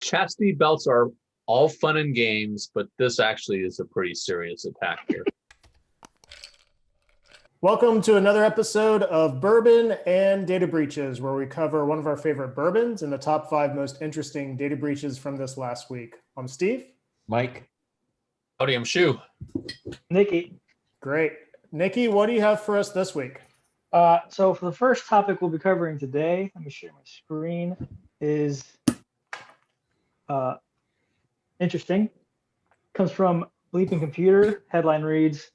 Chastity belts are all fun and games, but this actually is a pretty serious attack here. Welcome to another episode of Bourbon and Data Breaches, where we cover one of our favorite bourbons and the top 5 most interesting data breaches from this last week. I'm Steve. Mike. Howdy, I'm Shu. Nikki. Great. Nikki, what do you have for us this week? So for the first topic we'll be covering today, let me share my screen, is interesting. Comes from Bleeping Computer. Headline reads,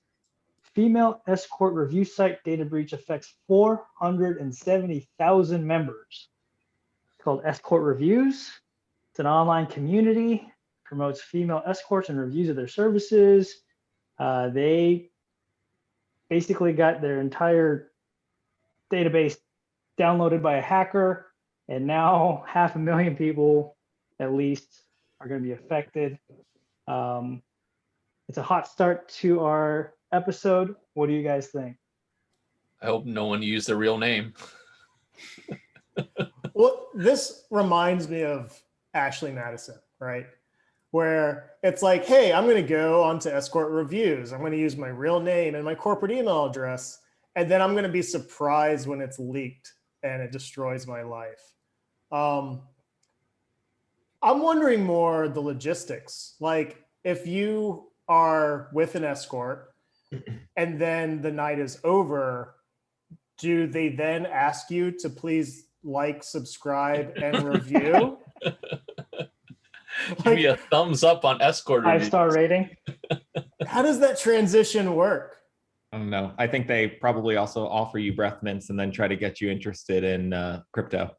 female escort review site data breach affects 470,000 members. It's called Escort Reviews. It's an online community, promotes female escorts and reviews of their services. They basically got their entire database downloaded by a hacker, and now 500,000 people at least are going to be affected. It's a hot start to our episode. What do you guys think? I hope no one used their real name. Well, this reminds me of Ashley Madison, right? Where it's like, hey, I'm going to go onto Escort Reviews. I'm going to use my real name and my corporate email address. And then I'm going to be surprised when it's leaked and it destroys my life. I'm wondering more the logistics. Like if you are with an escort and then the night is over, do they then ask you to please like, subscribe, and review? Give me a thumbs up on Escort Reviews. 5-star rating. How does that transition work? I don't know. I think they probably also offer you breath mints and then try to get you interested in crypto.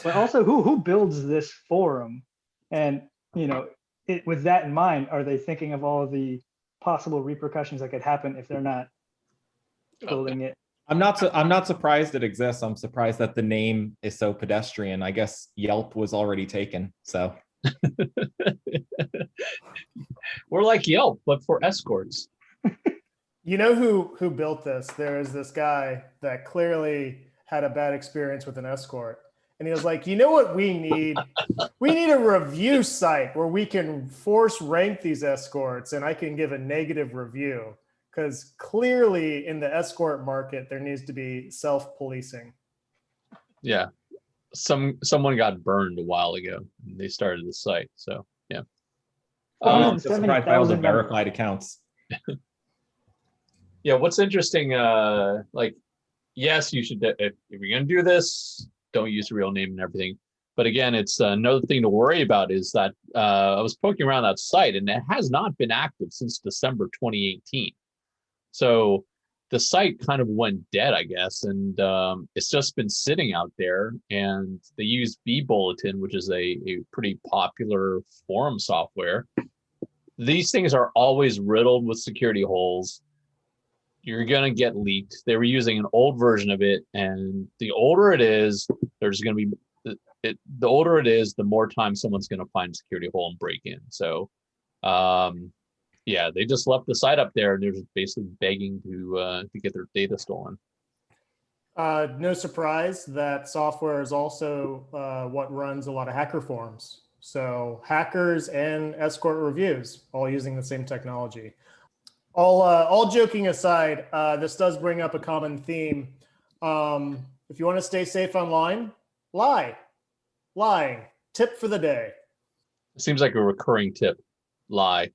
But also, who builds this forum? And, with that in mind, are they thinking of all the possible repercussions that could happen if they're not building it? I'm not surprised it exists. I'm surprised that the name is so pedestrian. I guess Yelp was already taken. So We're like Yelp, but for escorts. You know who built this? There is this guy that clearly had a bad experience with an escort. And he was like, you know what we need? We need a review site where we can force rank these escorts and I can give a negative review. Because clearly in the escort market, there needs to be self-policing. Yeah. Someone got burned a while ago. And they started the site. So, yeah. I'm surprised by all the 170,000 verified accounts. Yeah, what's interesting, yes, you should, if you're going to do this, don't use the real name and everything. But again, it's another thing to worry about is that I was poking around that site and it has not been active since December 2018. So the site kind of went dead, I guess, and it's just been sitting out there. And they use B-Bulletin, which is a pretty popular forum software. These things are always riddled with security holes. You're going to get leaked. They were using an old version of it, and the older it is, there's going to be the older it is, the more time someone's going to find a security hole and break in. So, yeah, they just left the site up there, and they're just basically begging to get their data stolen. No surprise that software is also what runs a lot of hacker forums. So hackers and Escort Reviews, all using the same technology. All joking aside, this does bring up a common theme. If you want to stay safe online, lie. Lying. Tip for the day. It seems like a recurring tip. Lie.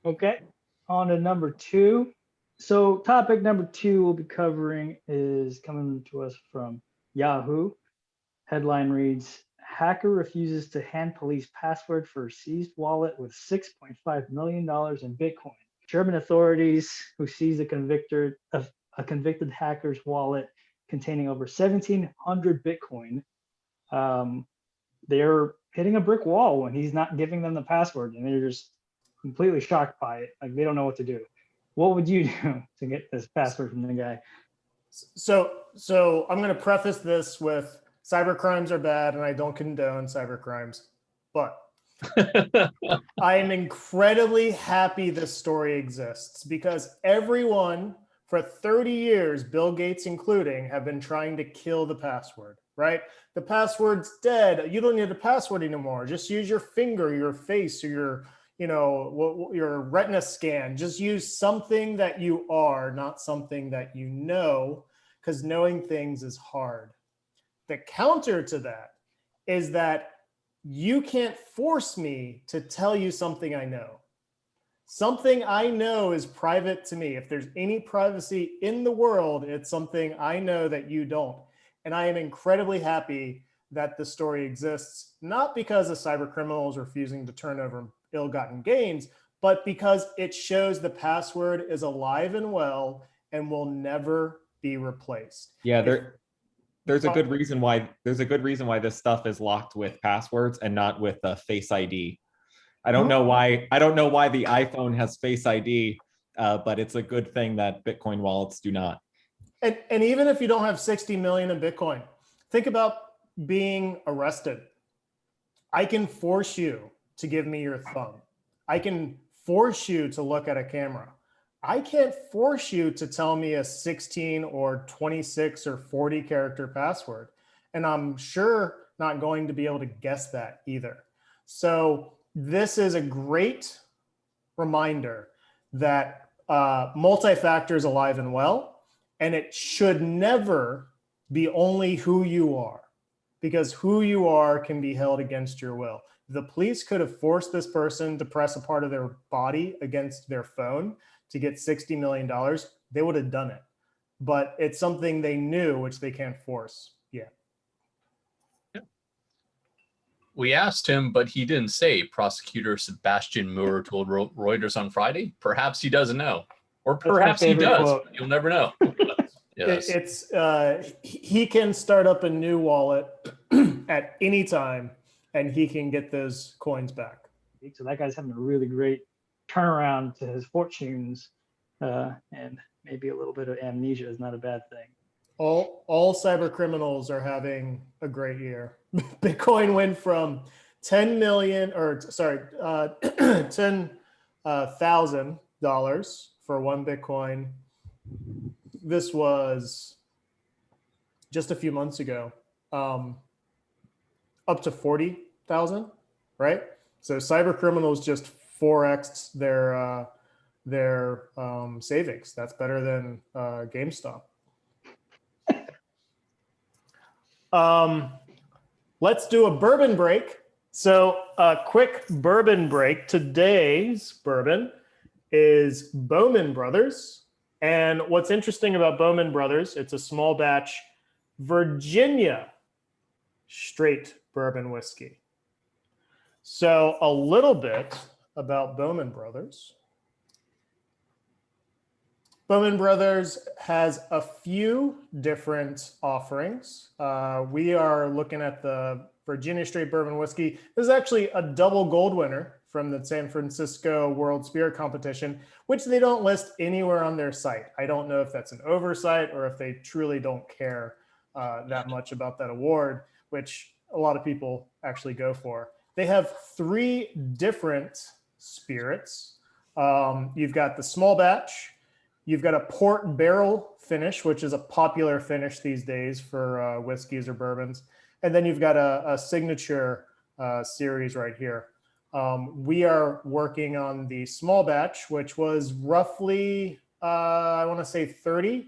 Okay, on to number 2. So topic number 2 we'll be covering is coming to us from Yahoo. Headline reads, hacker refuses to hand police password for seized wallet with $6.5 million in Bitcoin. German authorities who seized a convicted hacker's wallet containing over 1,700 Bitcoin, they're hitting a brick wall when he's not giving them the password, and they're just completely shocked by it. Like they don't know what to do. What would you do to get this password from the guy? So I'm going to preface this with cybercrimes are bad, and I don't condone cybercrimes, but I am incredibly happy this story exists because everyone for 30 years, Bill Gates including, have been trying to kill the password. right? The password's dead. You don't need a password anymore. Just use your finger, your face, or your, your retina scan. Just use something that you are, not something that you know, because knowing things is hard. The counter to that is that you can't force me to tell you something I know. Something I know is private to me. If there's any privacy in the world, it's something I know that you don't. And I am incredibly happy that the story exists, not because of cyber criminals refusing to turn over ill-gotten gains, but because it shows the password is alive and well and will never be replaced. Yeah, there's a good reason why this stuff is locked with passwords and not with Face ID. I don't know why the iPhone has Face ID, but it's a good thing that Bitcoin wallets do not. And even if you don't have 60 million in Bitcoin, think about being arrested. I can force you to give me your thumb. I can force you to look at a camera. I can't force you to tell me a 16 or 26 or 40 character password. And I'm sure not going to be able to guess that either. So this is a great reminder that multi-factor is alive and well, and it should never be only who you are, because who you are can be held against your will. The police could have forced this person to press a part of their body against their phone to get $60 million. They would have done it, but it's something they knew, which they can't force. Yeah. We asked him, but he didn't say. Prosecutor Sebastian Muir told Reuters on Friday. Perhaps he doesn't know, or perhaps he does. Quote. You'll never know. Yes. He can start up a new wallet at any time, and he can get those coins back. So that guy's having a really great turnaround to his fortunes, and maybe a little bit of amnesia is not a bad thing. All cyber criminals are having a great year. Bitcoin went from 10 million, or sorry, $10,000 for one Bitcoin. This was just a few months ago, up to 40,000, right? So cyber criminals just 4x'd their savings. That's better than GameStop. Let's do a bourbon break. So a quick bourbon break. Today's bourbon is Bourbon Brothers. And what's interesting about Bourbon Brothers, it's a small batch Virginia straight bourbon whiskey. So a little bit about Bourbon Brothers. Bourbon Brothers has a few different offerings. We are looking at the Virginia Straight Bourbon Whiskey. This is actually a double gold winner from the San Francisco World Spirit Competition, which they don't list anywhere on their site. I don't know if that's an oversight or if they truly don't care that much about that award, which a lot of people actually go for. They have 3 different spirits. You've got the small batch. You've got a port barrel finish, which is a popular finish these days for whiskeys or bourbons. And then you've got a signature series right here. We are working on the small batch, which was roughly, I want to say 30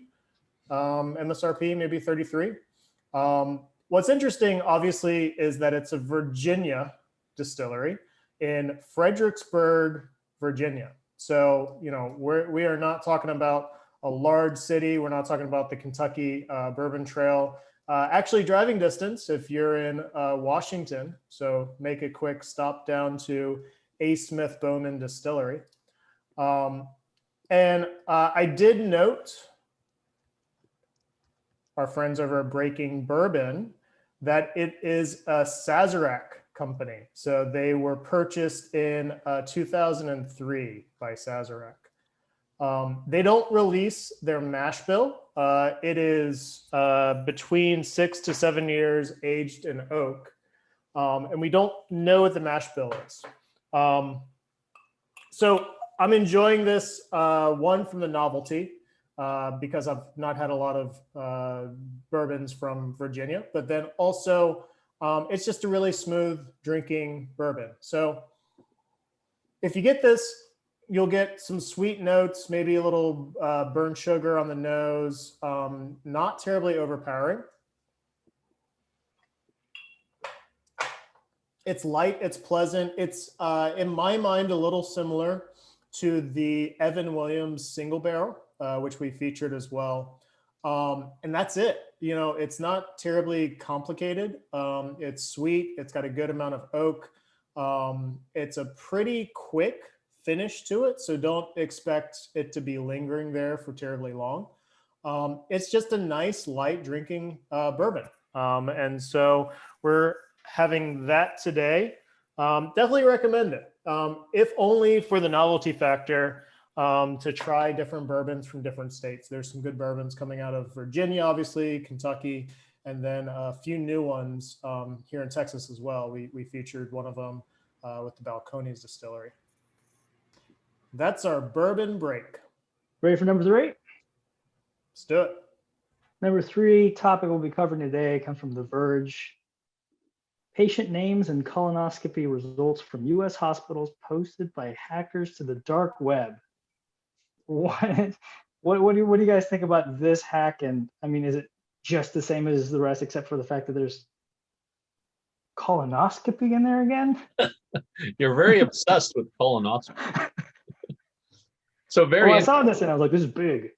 MSRP, maybe 33. What's interesting, obviously, is that it's a Virginia distillery in Fredericksburg, Virginia. So, we are not talking about a large city. We're not talking about the Kentucky Bourbon Trail. Actually, driving distance if you're in Washington. So make a quick stop down to A. Smith Bowman Distillery. And I did note our friends over at Breaking Bourbon that it is a Sazerac company. So they were purchased in 2003 by Sazerac. They don't release their mash bill. It is between 6 to 7 years aged in oak. And we don't know what the mash bill is. So I'm enjoying this one from the novelty. because I've not had a lot of bourbons from Virginia, but then also it's just a really smooth drinking bourbon. So if you get this, you'll get some sweet notes, maybe a little burnt sugar on the nose, not terribly overpowering. It's light, it's pleasant. It's, in my mind, a little similar to the Evan Williams single barrel, which we featured as well. And that's it. You know, it's not terribly complicated. It's sweet. It's got a good amount of oak. It's a pretty quick finish to it, so don't expect it to be lingering there for terribly long. It's just a nice light drinking bourbon. And so we're having that today. Definitely recommend it, if only for the novelty factor, to try different bourbons from different states. There's some good bourbons coming out of Virginia, obviously, Kentucky, and then a few new ones here in Texas as well. We featured one of them with the Balcones Distillery. That's our bourbon break. Ready for number 3? Let's do it. Number 3 topic we'll be covering today comes from The Verge. Patient names and colonoscopy results from U.S. hospitals posted by hackers to the dark web. What do you guys think about this hack? And I mean, is it just the same as the rest, except for the fact that there's colonoscopy in there again? You're very obsessed with colonoscopy. So very. Well, I saw this and I was like, this is big.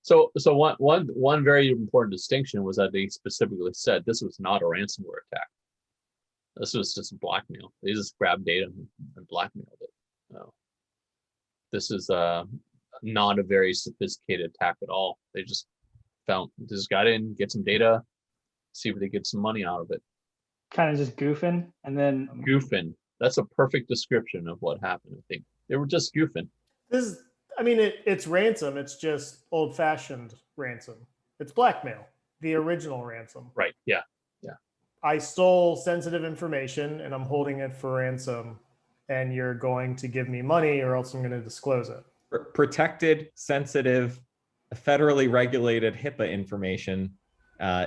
So one very important distinction was that they specifically said this was not a ransomware attack. This was just blackmail. They just grabbed data and blackmailed it. No. This is not a very sophisticated attack at all. They just got in, get some data, see if they get some money out of it. Kind of just goofing, and then goofing. That's a perfect description of what happened. I think they were just goofing. It's ransom. It's just old-fashioned ransom. It's blackmail, the original ransom. Right. Yeah. I stole sensitive information and I'm holding it for ransom, and you're going to give me money or else I'm going to disclose it. Protected, sensitive, federally regulated HIPAA information,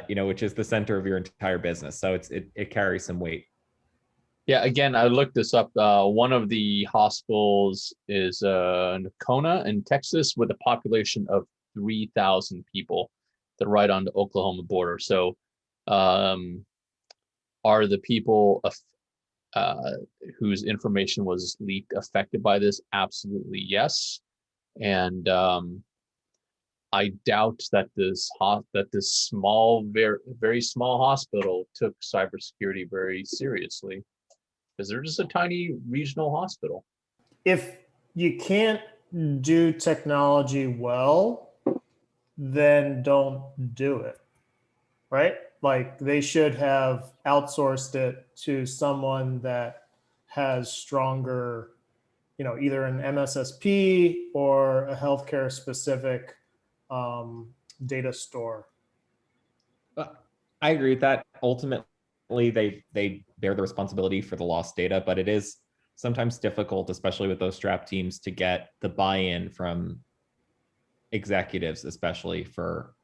which is the center of your entire business. So it carries some weight. Yeah, again, I looked this up. One of the hospitals is Nocona in Texas with a population of 3,000 people. They're right on the Oklahoma border. So are the people whose information was leaked affected by this? Absolutely, yes. And I doubt that this small, very small hospital took cybersecurity very seriously, because they're just a tiny regional hospital. If you can't do technology well, then don't do it, right? Like, they should have outsourced it to someone that has stronger, either an MSSP or a healthcare specific data store. I agree with that. Ultimately, they bear the responsibility for the lost data, but it is sometimes difficult, especially with those strap teams, to get the buy-in from executives, especially for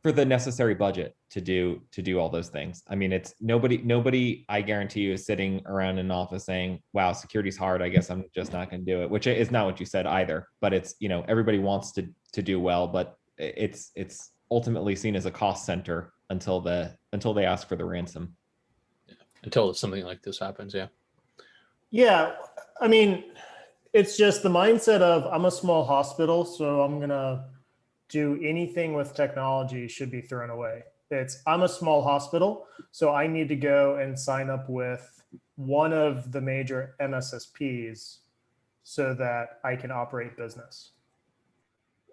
the necessary budget to do all those things. I mean, it's nobody I guarantee you is sitting around in an office saying, wow, security's hard, I guess I'm just not going to do it, which is not what you said either. But it's, everybody wants to do well, but it's ultimately seen as a cost center until they ask for the ransom. Yeah. Until something like this happens. Yeah. I mean, it's just the mindset of, I'm a small hospital, so I'm going to do anything with technology should be thrown away. I'm a small hospital, so I need to go and sign up with one of the major MSSPs so that I can operate business.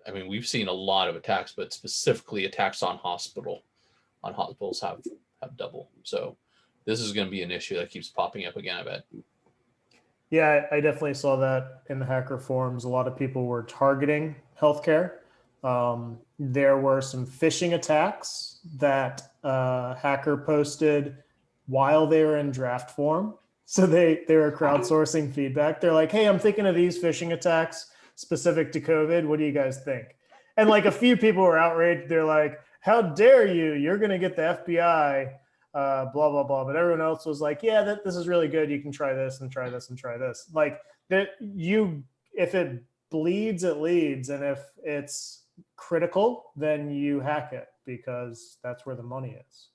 I mean, we've seen a lot of attacks, but specifically attacks on hospitals have double. So this is going to be an issue that keeps popping up again, I bet. Yeah, I definitely saw that in the hacker forums. A lot of people were targeting healthcare. There were some phishing attacks that hacker posted while they were in draft form. So they were crowdsourcing feedback. They're like, hey, I'm thinking of these phishing attacks. specific to COVID. What do you guys think? And like a few people were outraged. They're like, how dare you? You're going to get the FBI, blah, blah, blah. But everyone else was like, yeah, this is really good. You can try this and try this and try this. Like that if it bleeds, it leads. And if it's critical, then you hack it because that's where the money is.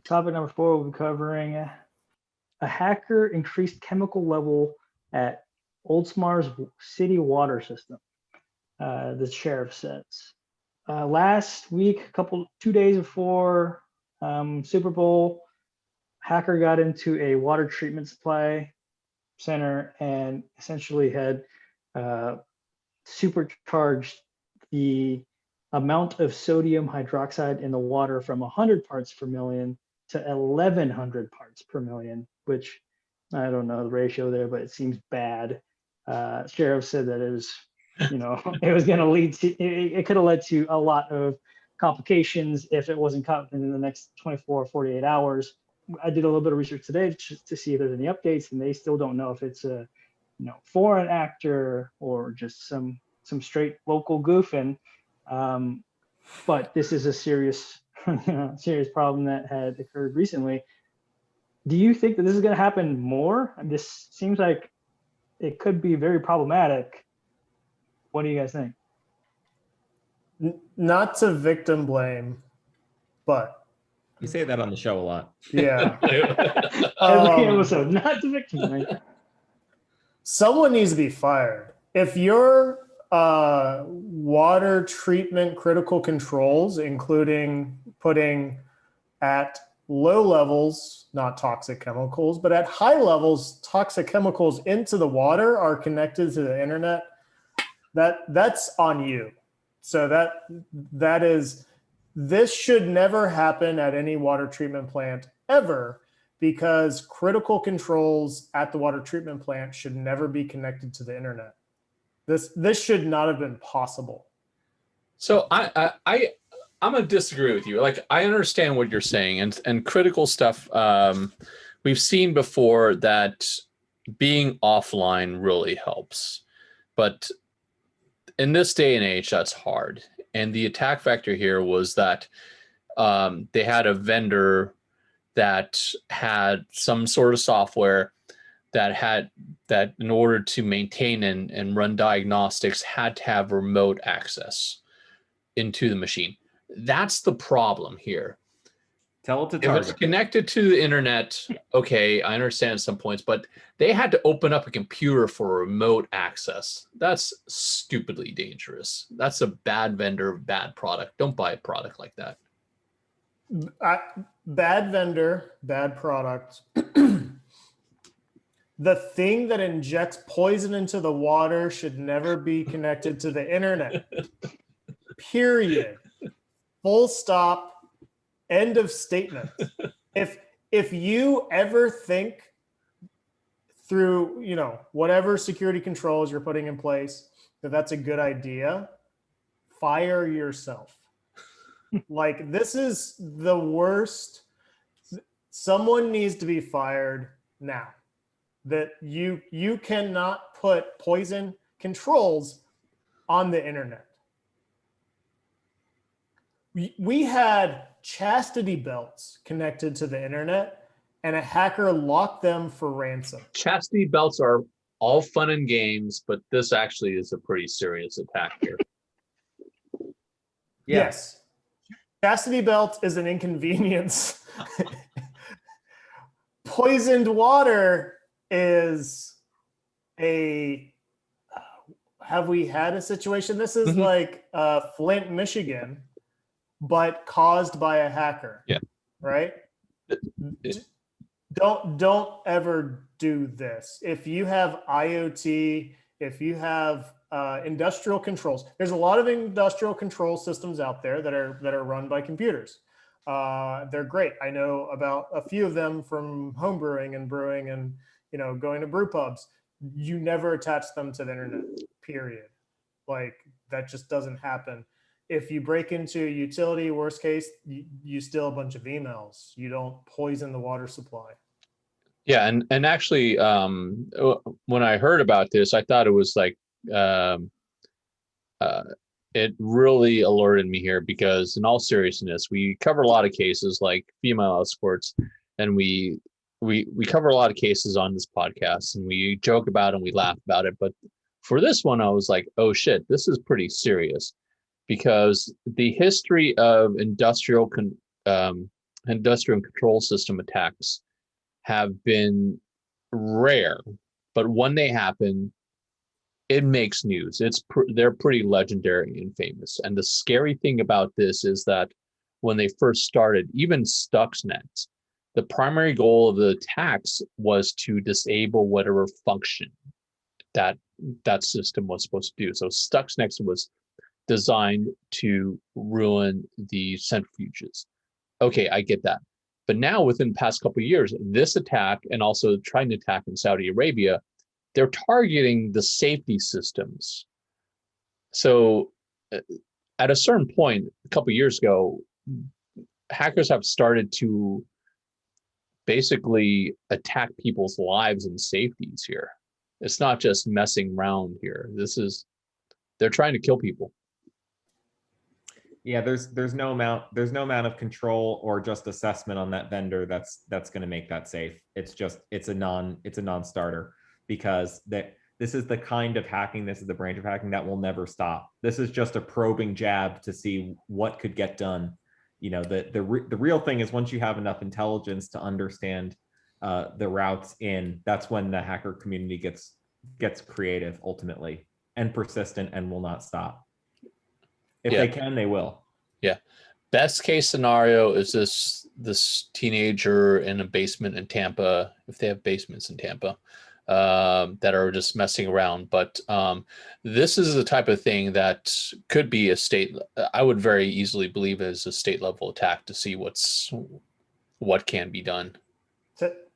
Topic number 4, we'll be covering a hacker increased chemical level at Oldsmar's city water system, the sheriff says. Last week, 2 days before Super Bowl, hacker got into a water treatment supply center and essentially had supercharged the amount of sodium hydroxide in the water from 100 parts per million to 1100 parts per million, which I don't know the ratio there, but it seems bad. Sheriff said that it was, it was going to lead to, it could have led to a lot of complications if it wasn't caught in the next 24 or 48 hours. I did a little bit of research today to see if there's any updates, and they still don't know if it's a, foreign actor or just some straight local goofing. But this is a serious problem that had occurred recently. Do you think that this is going to happen more? This seems like it could be very problematic. What do you guys think? Not to victim blame, but You say that on the show a lot. yeah. Every episode, not to victim blame. Someone needs to be fired. If your water treatment critical controls, including putting at low levels, not toxic chemicals, but at high levels, toxic chemicals into the water are connected to the internet, that's on you. So this should never happen at any water treatment plant ever, because critical controls at the water treatment plant should never be connected to the internet. This should not have been possible. So I'm gonna disagree with you. Like, I understand what you're saying, and critical stuff. We've seen before that being offline really helps, but in this day and age, that's hard. And the attack vector here was that they had a vendor that had some sort of software that in order to maintain and run diagnostics had to have remote access into the machine. That's the problem here. Tell it to If target. it's connected to the internet, okay, I understand some points, but they had to open up a computer for remote access. That's stupidly dangerous. That's a bad vendor, bad product. Don't buy a product like that. Bad vendor, bad product. The thing that injects poison into the water should never be connected to the internet. Period. Full stop. End of statement. If you ever think through, whatever security controls you're putting in place, that's a good idea, fire yourself. Like, this is the worst. Someone needs to be fired now. That you cannot put poison controls on the internet. We had chastity belts connected to the internet, and a hacker locked them for ransom. Chastity belts are all fun and games, but this actually is a pretty serious attack here. Yes. Chastity belt is an inconvenience. Poisoned water is have we had a situation? This is like Flint, Michigan, but caused by a hacker. Yeah. Right? Don't ever do this. If you have IoT, if you have industrial controls, there's a lot of industrial control systems out there that are run by computers. They're great. I know about a few of them from home brewing and going to brew pubs. You never attach them to the internet, period. Like, that just doesn't happen. If you break into a utility, worst case, you steal a bunch of emails. You don't poison the water supply. Yeah, and actually, when I heard about this, I thought it was like um, it really alerted me here because, in all seriousness, we cover a lot of cases like female escorts, and we cover a lot of cases on this podcast, and we joke about it and we laugh about it. But for this one, I was like, oh shit, this is pretty serious, because the history of industrial and control system attacks have been rare, but when they happen, it makes news. They're pretty legendary and famous. And the scary thing about this is that when they first started, even Stuxnet, the primary goal of the attacks was to disable whatever function that system was supposed to do. So Stuxnet was designed to ruin the centrifuges. Okay, I get that. But now, within the past couple of years, this attack and also trying to attack in Saudi Arabia, they're targeting the safety systems. So at a certain point, a couple of years ago, hackers have started to basically attack people's lives and safeties here. It's not just messing around here. They're trying to kill people. Yeah, there's no amount of control or just assessment on that vendor that's going to make that safe. It's a non-starter, because this is the kind of hacking, this is the branch of hacking that will never stop. This is just a probing jab to see what could get done. You know, the real thing is, once you have enough intelligence to understand the routes in, that's when the hacker community gets creative ultimately, and persistent, and will not stop. If they can, they will. Yeah. Best case scenario is this teenager in a basement in Tampa, if they have basements in Tampa, that are just messing around. But this is the type of thing that could be I would very easily believe as a state level attack to see what can be done.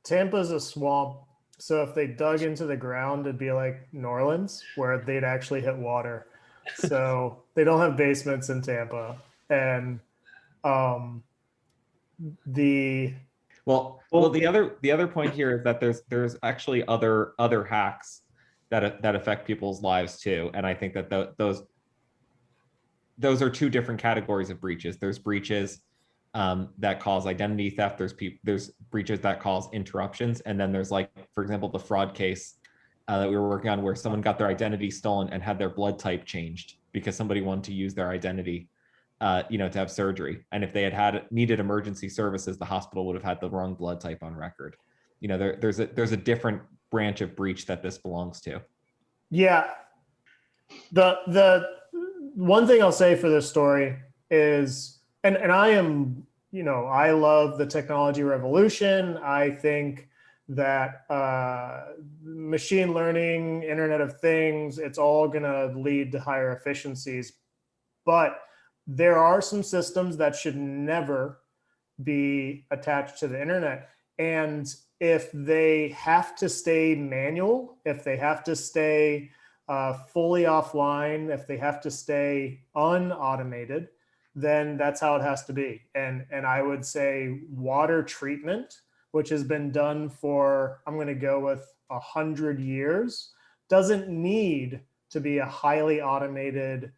Tampa's a swamp. So if they dug into the ground, it'd be like New Orleans, where they'd actually hit water. So they don't have basements in Tampa. And the other point here is that there's actually other hacks that affect people's lives too, and I think that those are two different categories of breaches. There's breaches that cause identity theft. There's breaches that cause interruptions, and then there's, like, for example, the fraud case that we were working on, where someone got their identity stolen and had their blood type changed because somebody wanted to use their identity to have surgery. And if they had needed emergency services, the hospital would have had the wrong blood type on record. You know, there's a different branch of breach that this belongs to. Yeah. The one thing I'll say for this story is, and I am, I love the technology revolution. I think that machine learning, Internet of Things, it's all going to lead to higher efficiencies. But there are some systems that should never be attached to the internet. And if they have to stay manual, if they have to stay fully offline, if they have to stay unautomated, then that's how it has to be. And I would say water treatment, which has been done for, I'm going to go with 100 years, doesn't need to be a highly automated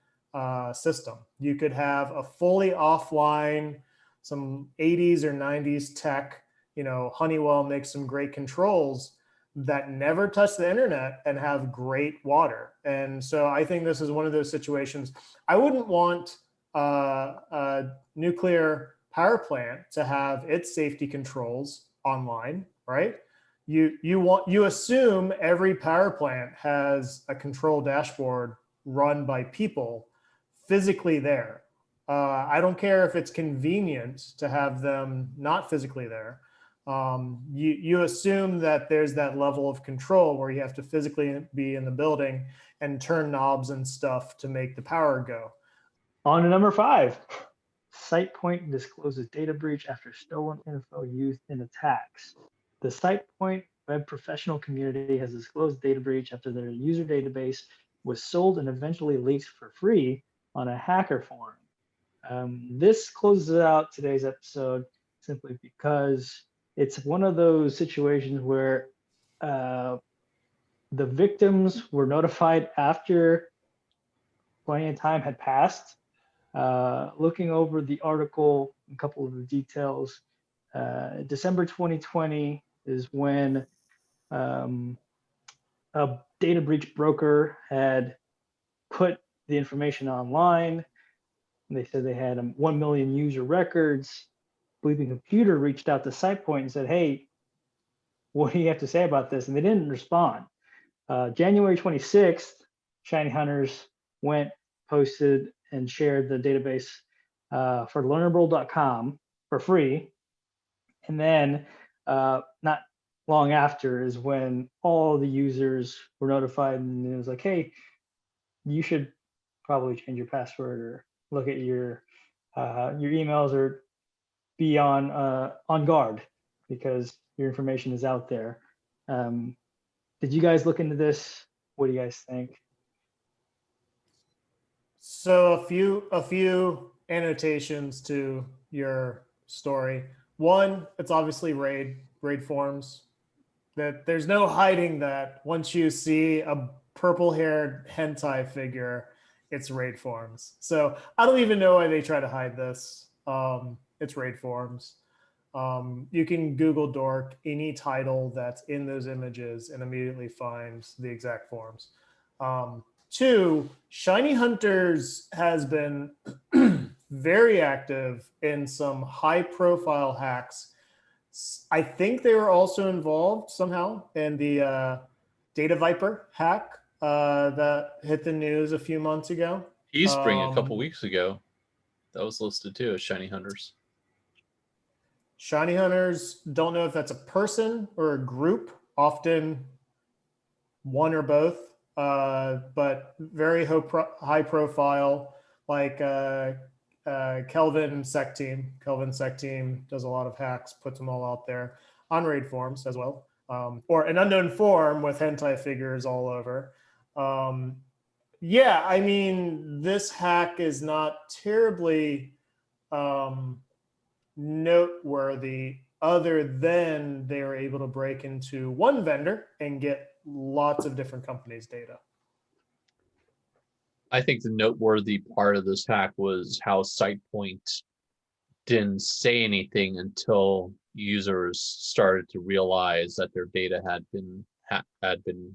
system. You could have a fully offline, some 80s or 90s tech, Honeywell makes some great controls that never touch the internet and have great water. And so I think this is one of those situations. I wouldn't want a nuclear power plant to have its safety controls online, right? You assume every power plant has a control dashboard run by people physically there. I don't care if it's convenient to have them not physically there. You assume that there's that level of control where you have to physically be in the building and turn knobs and stuff to make the power go. On to number 5. Sitepoint discloses data breach after stolen info used in attacks. The Sitepoint web professional community has disclosed data breach after their user database was sold and eventually leaked for free on a hacker forum. This closes out today's episode simply because it's one of those situations where The victims were notified after plenty of time had passed. Looking over the article, a couple of the details, December 2020 is when a data breach broker had put the information online. They said they had 1 million user records. Bleeping Computer reached out to Sitepoint and said, hey, what do you have to say about this? And they didn't respond. January 26th, Shiny Hunters went, posted, and shared the database for learnable.com for free. And then not long after is when all the users were notified, and it was like, hey, you should probably change your password or look at your emails or be on guard because your information is out there. Did you guys look into this? What do you guys think? So a few annotations to your story. One, it's obviously raid forms. That there's no hiding that once you see a purple-haired hentai figure, it's raid forms. So I don't even know why they try to hide this. It's raid forms. You can Google dork any title that's in those images and immediately find the exact forms. Two, Shiny Hunters has been very active in some high-profile hacks. I think they were also involved somehow in the Data Viper hack that hit the news a few months ago. Teespring a couple weeks ago. That was listed too as Shiny Hunters. Shiny Hunters, don't know if that's a person or a group, often one or both, but very high profile, like Kelvin Sec Team. Kelvin Sec Team does a lot of hacks, puts them all out there on raid forums as well, or an unknown form with hentai figures all over. Yeah, I mean, this hack is not terribly noteworthy other than they were able to break into one vendor and get lots of different companies' data. I think the noteworthy part of this hack was how Sitepoint didn't say anything until users started to realize that their data had been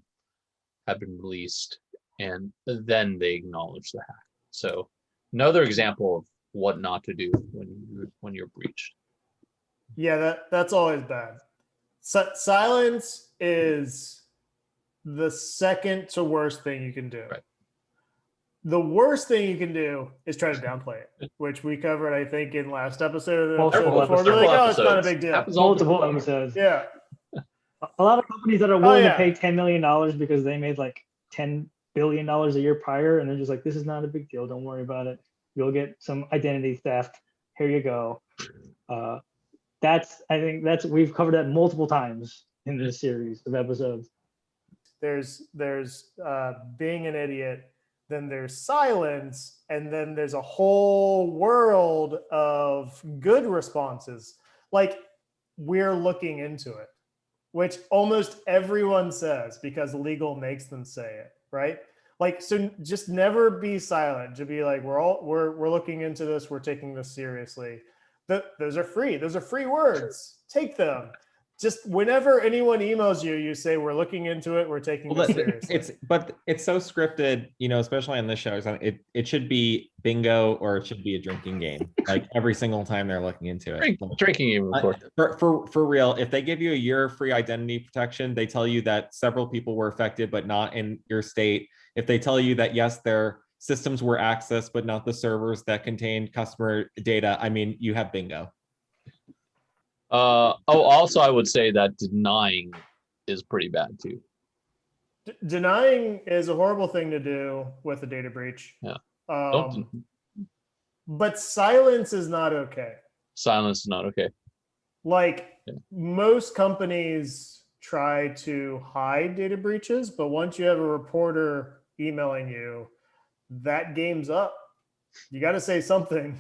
released, and then they acknowledged the hack. So another example of what not to do when you're breached. Yeah, that's always bad. Silence is the second to worst thing you can do. Right. The worst thing you can do is try to downplay it, which we covered, I think, in last episode. Multiple Before. We're like, oh, it's not a episodes. big deal. Happens all the Multiple time. episodes. Yeah. A lot of companies that are willing yeah. to pay $10 million because they made like $10 billion a year prior, and they're just like, this is not a big deal. Don't worry about it. You'll get some identity theft. Here you go. I think we've covered that multiple times in this series of episodes. There's being an idiot, then there's silence, and then there's a whole world of good responses. Like, we're looking into it, which almost everyone says because legal makes them say it, right? Like, so just never be silent. To be like, we're looking into this, we're taking this seriously. Those are free. Those are free words. Take them. Just whenever anyone emails you, you say, we're looking into it, we're taking this seriously. But it's so scripted, especially on this show. It should be bingo, or it should be a drinking game. Like every single time they're looking into it. Drinking game, of course. For real, if they give you a year of free identity protection, they tell you that several people were affected, but not in your state. If they tell you that, yes, their systems were accessed, but not the servers that contained customer data, I mean, you have bingo. Also, I would say that denying is pretty bad too. Denying is a horrible thing to do with a data breach. Yeah. But silence is not okay. Silence is not okay. Like, most companies try to hide data breaches, but once you have a reporter emailing you, that game's up. You got to say something.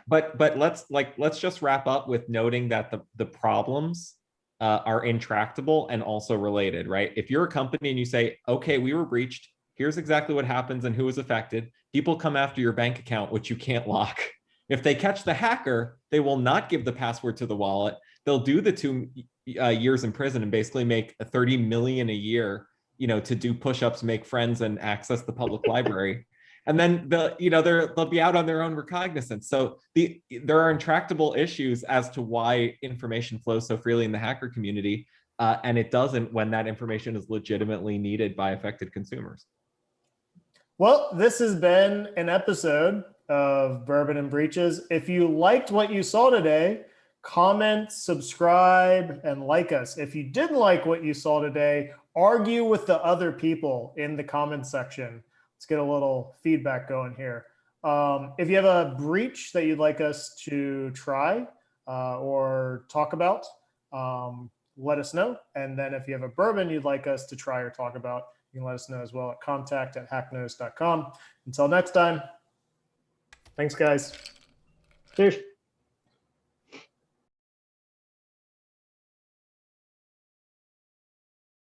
But let's just wrap up with noting that the problems are intractable and also related, right? If you're a company and you say, okay, we were breached, here's exactly what happens and who was affected, people come after your bank account, which you can't lock. If they catch the hacker, they will not give the password to the wallet. They'll do the 2 years in prison and basically make 30 million a year, to do push-ups, make friends, and access the public library. And then they'll be out on their own recognizance. So there are intractable issues as to why information flows so freely in the hacker community, and it doesn't when that information is legitimately needed by affected consumers. Well, this has been an episode of Bourbon and Breaches. If you liked what you saw today, comment, subscribe, and like us. If you didn't like what you saw today, argue with the other people in the comments section. Let's get a little feedback going here. If you have a breach that you'd like us to try or talk about, let us know. And then if you have a bourbon you'd like us to try or talk about, you can let us know as well at contact@hacknose.com. Until next time, thanks, guys. Cheers.